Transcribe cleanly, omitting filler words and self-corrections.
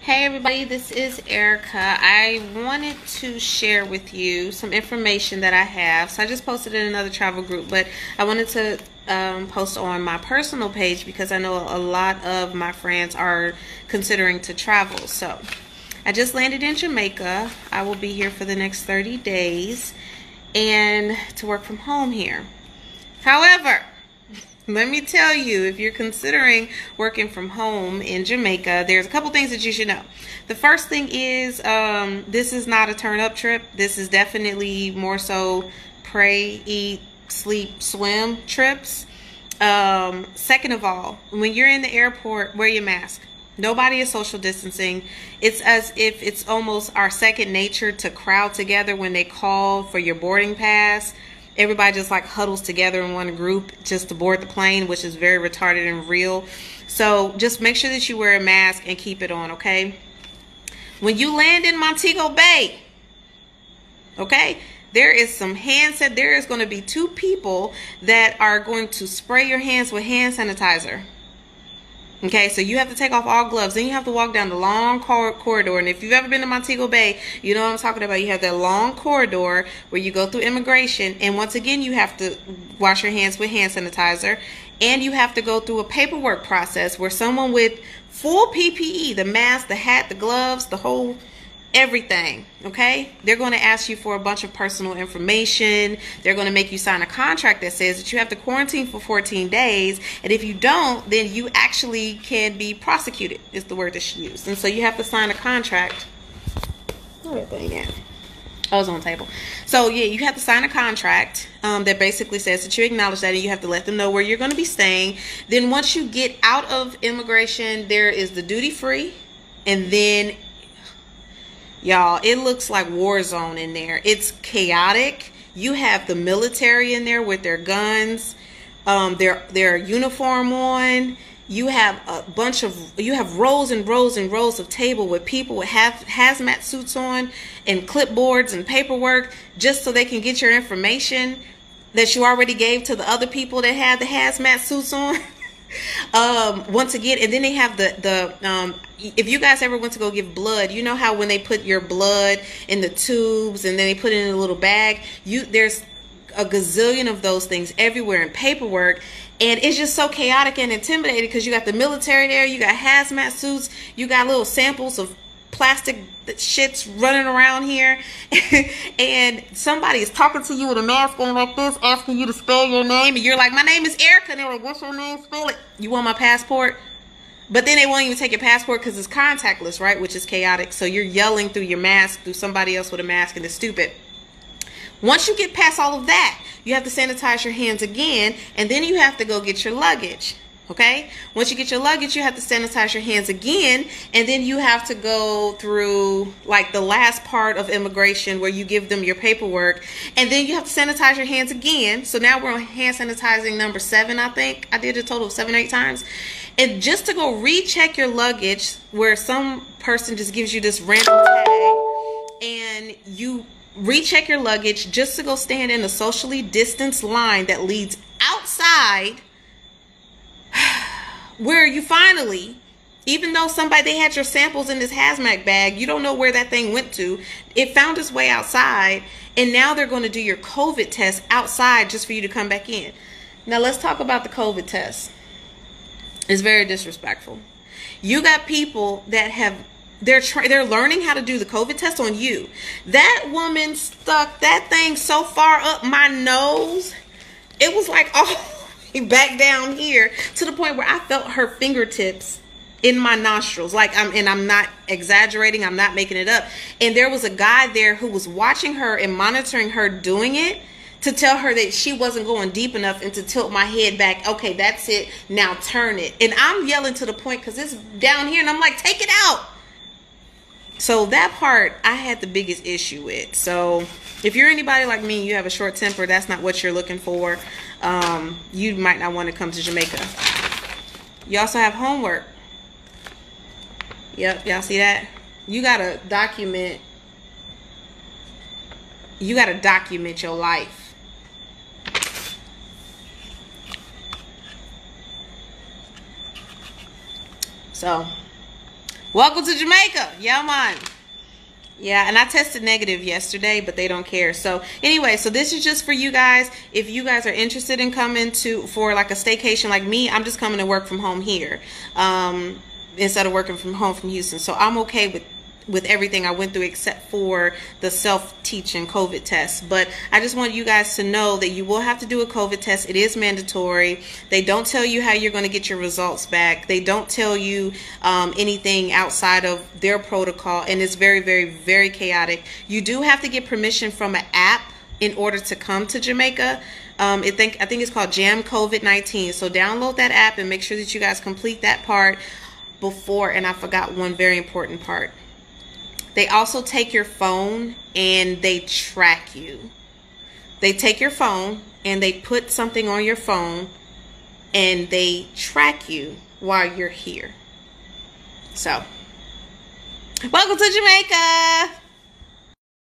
Hey everybody, this is Erica. I wanted to share with you some information that I have. So I just posted in another travel group, but I wanted to post on my personal page because I know a lot of my friends are considering to travel. So I just landed in Jamaica. I will be here for the next 30 days and to work from home here. However, let me tell you, if you're considering working from home in Jamaica, there's a couple things that you should know. The first thing is this is not a turn-up trip. This is definitely more so pray, eat, sleep, swim trips. Second of all, when you're in the airport, wear your mask. Nobody is social distancing. It's as if it's almost our second nature to crowd together when they call for your boarding pass. Everybody just like huddles together in one group just to board the plane, which is very retarded and real. So just make sure that you wear a mask and keep it on, okay? When you land in Montego Bay, okay, there is some there is going to be 2 people that are going to spray your hands with hand sanitizer. Okay, so you have to take off all gloves. Then you have to walk down the long corridor. And if you've ever been to Montego Bay, you know what I'm talking about. You have that long corridor where you go through immigration. And once again, you have to wash your hands with hand sanitizer. And you have to go through a paperwork process where someone with full PPE, the mask, the hat, the gloves, the whole everything, okay? They're going to ask you for a bunch of personal information. They're going to make you sign a contract that says that you have to quarantine for 14 days. And if you don't, then you actually can be prosecuted, is the word that she used. And so you have to sign a contract. Where that thing at? Oh, it's on the table. So yeah, you have to sign a contract that basically says that you acknowledge that, and you have to let them know where you're going to be staying. Then once you get out of immigration, there is the duty free, and then y'all, it looks like war zone in there. It's chaotic. You have the military in there with their guns, their uniform on. You have you have rows and rows and rows of table with people with hazmat suits on and clipboards and paperwork just so they can get your information that you already gave to the other people that had the hazmat suits on. Once again, and then they have if you guys ever went to go give blood, you know how when they put your blood in the tubes and then they put it in a little bag, there's a gazillion of those things everywhere in paperwork, and it's just so chaotic and intimidating because you got the military there, you got hazmat suits, you got little samples of plastic shits running around here, and somebody is talking to you with a mask on like this, asking you to spell your name, and you're like, my name is Erica, and they're like, what's your name? Spell it. You want my passport? But then they won't even take your passport because it's contactless, right? Which is chaotic. So you're yelling through your mask, through somebody else with a mask, and it's stupid. Once you get past all of that, you have to sanitize your hands again, and then you have to go get your luggage. Okay, once you get your luggage, you have to sanitize your hands again, and then you have to go through like the last part of immigration where you give them your paperwork, and then you have to sanitize your hands again. So now we're on hand sanitizing number 7, I think. I did a total of 7 or 8 times. And just to go recheck your luggage, where some person just gives you this random tag, and you recheck your luggage just to go stand in a socially distanced line that leads outside, where you finally, even though they had your samples in this hazmat bag, you don't know where that thing went to. It found its way outside, and now they're going to do your COVID test outside just for you to come back in. Now let's talk about the COVID test. It's very disrespectful. You got people that they're learning how to do the COVID test on you. That woman stuck that thing so far up my nose, it was like, oh, back down here to the point where I felt her fingertips in my nostrils. Like, I'm not exaggerating. I'm not making it up. And there was a guy there who was watching her and monitoring her doing it to tell her that she wasn't going deep enough and to tilt my head back. Okay, that's it. Now turn it. And I'm yelling to the point because it's down here and I'm like, take it out. So that part I had the biggest issue with. So if you're anybody like me, you have a short temper, that's not what you're looking for, you might not want to come to Jamaica. You also have homework. Yep, y'all see that? You gotta document your life. So Welcome to Jamaica. Yeah, man. Yeah, and I tested negative yesterday, but they don't care. So anyway, so this is just for you guys. If you guys are interested in coming for like a staycation like me, I'm just coming to work from home here instead of working from home from Houston. So I'm okay with everything I went through except for the self-teaching COVID test. But I just want you guys to know that you will have to do a COVID test. It is mandatory. They don't tell you how you're going to get your results back. They don't tell you anything outside of their protocol, and it's very, very, very chaotic. You do have to get permission from an app in order to come to Jamaica. I think it's called Jam COVID-19. So download that app and make sure that you guys complete that part before, and I forgot one very important part. They also take your phone and they track you. They take your phone and they put something on your phone and they track you while you're here. So, welcome to Jamaica.